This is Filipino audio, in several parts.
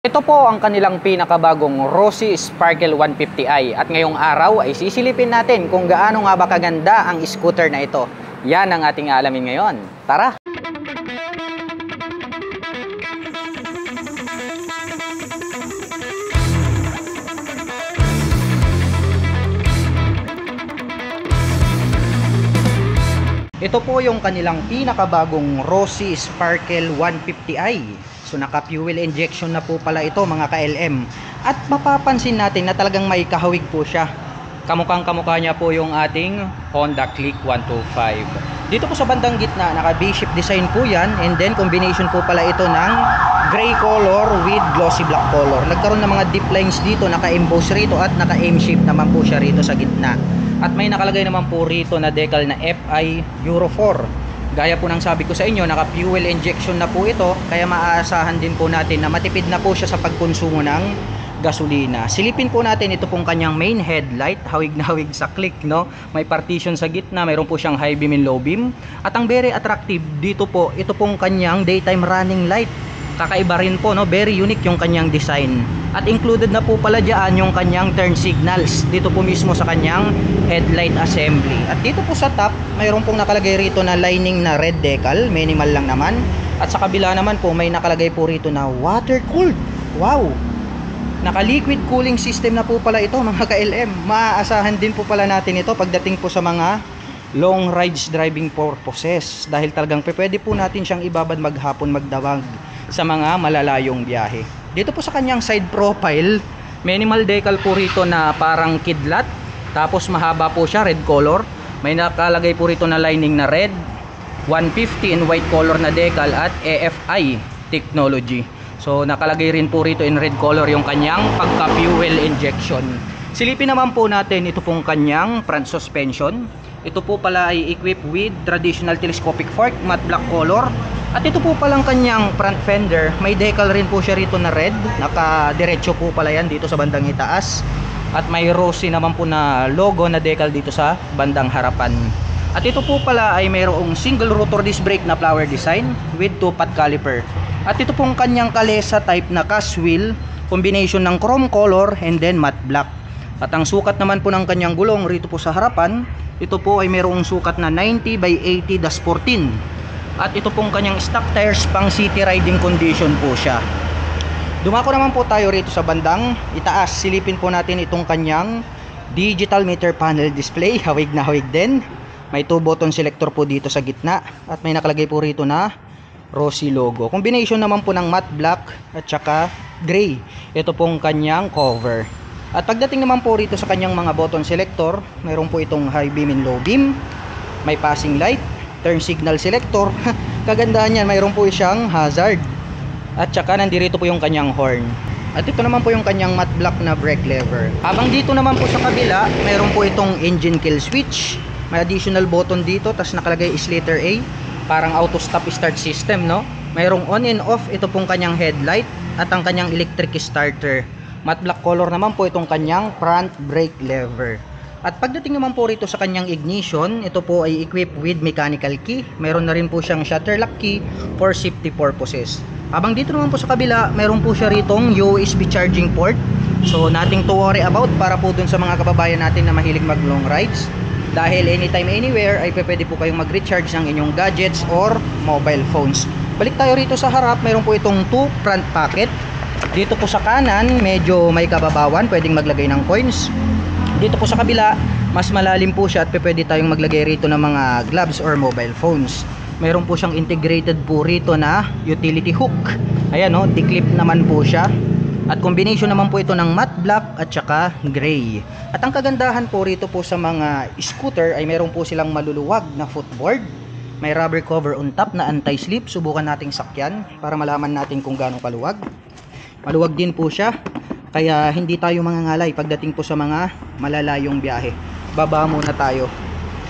Ito po ang kanilang pinakabagong Rossi Sparkle 150i at ngayong araw ay sisilipin natin kung gaano nga ba kaganda ang scooter na ito. Yan ang ating alamin ngayon. Tara! Ito po yung kanilang pinakabagong Rossi Sparkle 150i. So naka-fuel injection na po pala ito mga ka-LM. At mapapansin natin na talagang may kahawig po siya. Kamukhang kamukha niya po yung ating Honda Click 125. Dito po sa bandang gitna, naka V-shape design po yan. And then combination po pala ito ng gray color with glossy black color. Nagkaroon ng mga deep lines dito, naka-emboss rito at naka-M-shape naman po siya rito sa gitna. At may nakalagay naman po rito na decal na FI Euro 4. Gaya po ng sabi ko sa inyo, naka fuel injection na po ito, kaya maaasahan din po natin na matipid na po siya sa pagkonsumo ng gasolina. Silipin po natin ito pong kanyang main headlight, hawig na hawig sa click, no? May partition sa gitna, mayroon po siyang high beam and low beam. At ang very attractive dito po, ito pong kanyang daytime running light. Kakaiba rin po, no? Very unique yung kanyang design. At included na po pala dyan yung kanyang turn signals dito po mismo sa kanyang headlight assembly. At dito po sa top, mayroon pong nakalagay rito na lining na red decal, minimal lang naman. At sa kabila naman po, may nakalagay po rito na water cooled. Wow! Naka liquid cooling system na po pala ito mga ka-LM. Maaasahan din po pala natin ito pagdating po sa mga long rides driving purposes. Dahil talagang pwede po natin siyang ibabad maghapon magdawag sa mga malalayong biyahe. Dito po sa kanyang side profile, minimal decal po rito na parang kidlat. Tapos mahaba po siya, red color. May nakalagay po rito na lining na red, 150 in white color na decal at AFI technology. So nakalagay rin po rito in red color yung kanyang pagka-fuel injection. Silipin naman po natin ito pong kanyang front suspension. Ito po pala ay equipped with traditional telescopic fork, matte black color. At ito po palang kanyang front fender, may decal rin po siya rito na red. Naka-diretso po pala yan dito sa bandang itaas. At may Rossi naman po na logo na decal dito sa bandang harapan. At ito po pala ay mayroong single rotor disc brake na flower design with 2-pot caliper. At ito pong kanyang kalesa type na cast wheel, combination ng chrome color and then matte black. At ang sukat naman po ng kanyang gulong rito po sa harapan, ito po ay mayroong sukat na 90 by 80-14. At ito pong kanyang stock tires pang city riding condition po siya. Dumako naman po tayo rito sa bandang itaas. Silipin po natin itong kanyang digital meter panel display. Hawig na hawig din. May 2 button selector po dito sa gitna. At may nakalagay po rito na Rossi logo. Combination naman po ng matte black at saka gray. Ito pong kanyang cover. At pagdating naman po rito sa kanyang mga button selector, mayroon po itong high beam and low beam. May passing light, turn signal selector. Kagandahan yan, mayroon po siyang hazard. At saka nandirito po yung kanyang horn. At ito naman po yung kanyang matte black na brake lever. Habang dito naman po sa kabila, mayroon po itong engine kill switch. May additional button dito, tas nakalagay is letter A. Parang auto stop start system, no? Mayroong on and off ito pong kanyang headlight at ang kanyang electric starter. Matte black color naman po itong kanyang front brake lever. At pagdating naman po rito sa kanyang ignition, ito po ay equipped with mechanical key. Meron na rin po siyang shutter lock key for safety purposes. Habang dito naman po sa kabila, meron po siya ritong USB charging port. So nothing to worry about para po dun sa mga kababayan natin na mahilig mag long rides. Dahil anytime anywhere ay pwede po kayong mag-recharge ng inyong gadgets or mobile phones. Balik tayo rito sa harap, meron po itong 2 front pocket. Dito po sa kanan, medyo may kababawan, pwedeng maglagay ng coins. Dito po sa kabila, mas malalim po siya at pwede tayong maglagay rito ng mga gloves or mobile phones. Mayroon po siyang integrated po rito na utility hook. Ayan o, declip naman po siya. At combination naman po ito ng matte black at saka gray. At ang kagandahan po rito po sa mga scooter ay mayroon po silang maluluwag na footboard. May rubber cover on top na anti-slip. Subukan nating sakyan para malaman natin kung gaano kaluwag. Maluwag din po siya. Kaya hindi tayo mangangalay pagdating po sa mga malalayong biyahe. Baba muna tayo.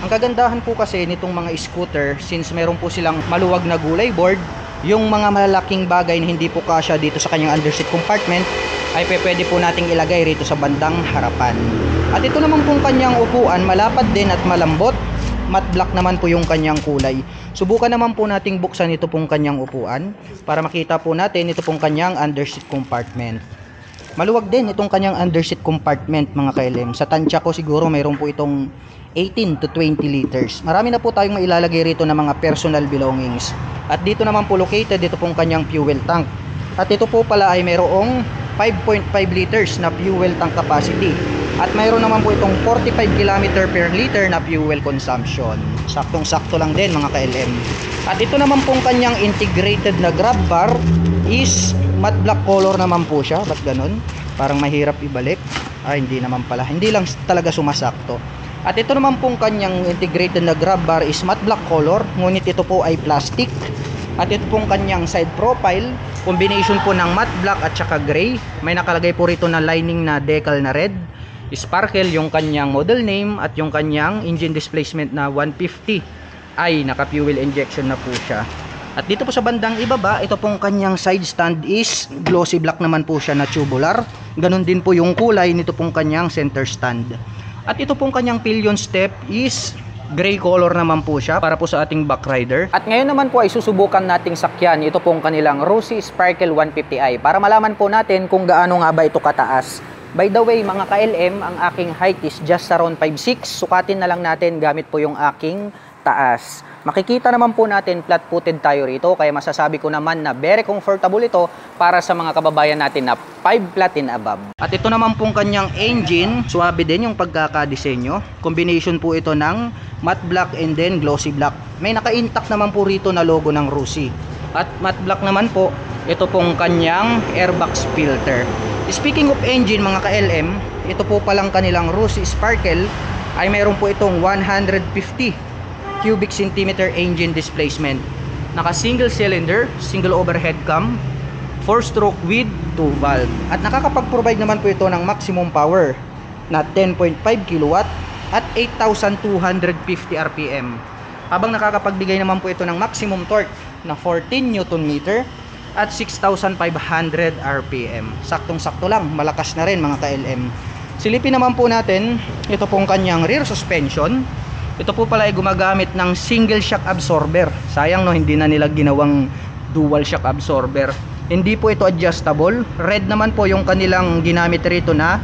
Ang kagandahan po kasi nitong mga scooter, since meron po silang maluwag na gulay board, yung mga malalaking bagay na hindi po kasya dito sa kanyang underseat compartment ay pwede po nating ilagay rito sa bandang harapan. At ito naman pong kanyang upuan, malapad din at malambot. matte black naman po yung kanyang kulay. Subukan naman po nating buksan ito pong kanyang upuan para makita po natin ito pong kanyang underseat compartment. Maluwag din itong kanyang underseat compartment mga ka-LM. Sa tansya ko siguro mayroon po itong 18 to 20 liters. Marami na po tayong mailalagay rito ng mga personal belongings. At dito naman po located ito pong kanyang fuel tank. At ito po pala ay mayroong 5.5 liters na fuel tank capacity. At mayroon naman po itong 45 km per liter na fuel consumption. Saktong-sakto lang din mga ka-LM. At ito naman pong kanyang integrated na grab bar is matte black color naman po siya. Ba't ganun? Parang mahirap ibalik. Hindi naman pala. Hindi lang talaga sumasakto. At ito naman pong kanyang integrated na grab bar is matte black color. Ngunit ito po ay plastic. At ito pong kanyang side profile, combination po ng matte black at saka gray. May nakalagay po rito na lining na decal na red. Sparkle yung kanyang model name at yung kanyang engine displacement na 150 ay naka fuel injection na po siya. At dito po sa bandang ibaba, ito pong kanyang side stand is glossy black naman po siya na tubular. Ganon din po yung kulay nito pong kanyang center stand. At ito pong kanyang pillion step is gray color naman po siya para po sa ating back rider. At ngayon naman po ay susubukan nating sakyan ito pong kanilang Rossi Sparkle 150i para malaman po natin kung gaano nga ba ito kataas. By the way mga ka-LM, ang aking height is just around 5'6". Sukatin na lang natin gamit po yung aking taas. Makikita naman po natin flat-footed tayo rito, kaya masasabi ko naman na very comfortable ito para sa mga kababayan natin na 5 flat and above. At ito naman pong kanyang engine, swabe din yung pagkakadesenyo. Combination po ito ng matte black and then glossy black. May naka-intact naman po rito na logo ng Rossi. At matte black naman po, ito pong kanyang airbox filter. Speaking of engine mga ka-LM, ito po palang kanilang Rossi Sparkle ay mayroon po itong 150 cubic centimeter engine displacement. Naka single cylinder, single overhead cam, 4-stroke with 2 valve. At nakakapag-provide naman po ito ng maximum power na 10.5 kW at 8,250 RPM. Habang nakakapagbigay naman po ito ng maximum torque na 14 Nm at 6,500 RPM. Saktong-sakto lang, malakas na rin mga ka-LM. Silipin naman po natin ito pong kanyang rear suspension. Ito po pala ay gumagamit ng single shock absorber. Sayang no, hindi na nila ginawang dual shock absorber. Hindi po ito adjustable. Red naman po yung kanilang ginamit rito na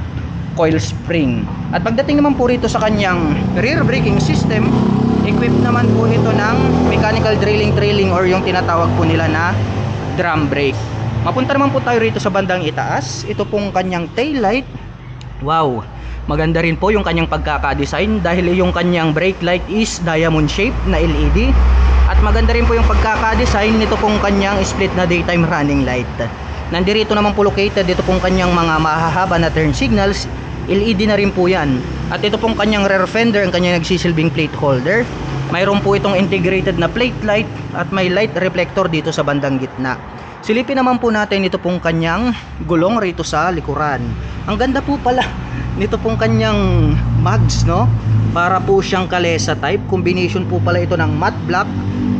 coil spring. At pagdating naman po rito sa kanyang rear braking system, equipped naman po ito ng mechanical drilling or yung tinatawag po nila na drum brake. Mapunta naman po tayo rito sa bandang itaas. Ito pong kanyang tail light. Wow! Maganda rin po yung kanyang pagkaka-design dahil yung kanyang brake light is diamond shape na LED. At maganda rin po yung pagkaka-design nito pong kanyang split na daytime running light. Nandirito naman po located dito pong kanyang mga mahahaba na turn signals. LED na rin po yan. At ito pong kanyang rear fender, ang kanyang nagsisilbing plate holder. Mayroon po itong integrated na plate light at may light reflector dito sa bandang gitna. Silipin naman po natin ito pong kanyang gulong rito sa likuran. Ang ganda po pala nito pong kanyang mags, no? Para po siyang kalesa type. Combination po pala ito ng matte black,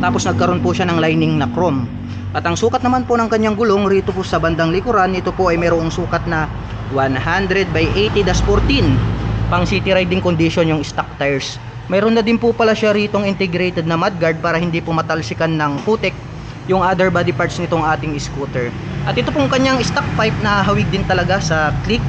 tapos nagkaroon po siya ng lining na chrome. At ang sukat naman po ng kanyang gulong rito po sa bandang likuran, ito po ay mayroong sukat na 100/80-14. Pang city riding condition yung stock tires. Mayroon na din po pala siya ritong integrated na mudguard para hindi po matalsikan ng putik yung other body parts nitong ating scooter. At ito pong kanyang stock pipe na hawig din talaga sa click.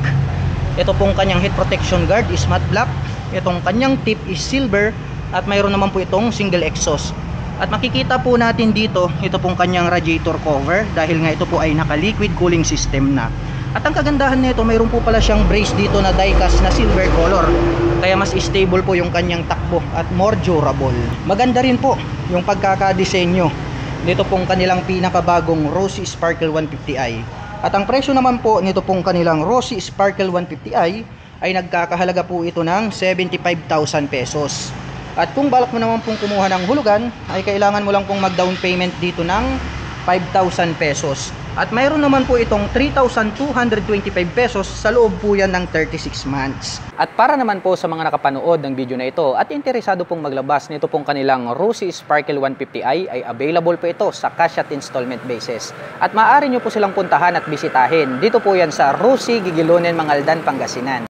Ito pong kanyang head protection guard is matte black. Itong kanyang tip is silver. At mayroon naman po itong single exhaust. At makikita po natin dito, ito pong kanyang radiator cover. Dahil nga ito po ay naka liquid cooling system na. At ang kagandahan nito, mayroon po pala siyang brace dito na die-cast na silver color. Kaya mas stable po yung kanyang takbo at more durable. Maganda rin po yung pagkakadesenyo nito pong kanilang pinakabagong Rossi Sparkle 150i. At ang presyo naman po nito pong kanilang Rossi Sparkle 150i ay nagkakahalaga po ito ng 75,000 pesos. At kung balak mo naman pong kumuha ng hulugan, ay kailangan mo lang pong mag-down payment dito ng 5,000 pesos. At mayroon naman po itong 3,225 pesos sa loob po yan ng 36 months. At para naman po sa mga nakapanood ng video na ito at interesado pong maglabas nito pong kanilang Rossi Sparkle 150i ay available po ito sa cash at installment basis. At maaari nyo po silang puntahan at bisitahin. Dito po yan sa Rossi, Gigilonen, Mangaldan, Pangasinan.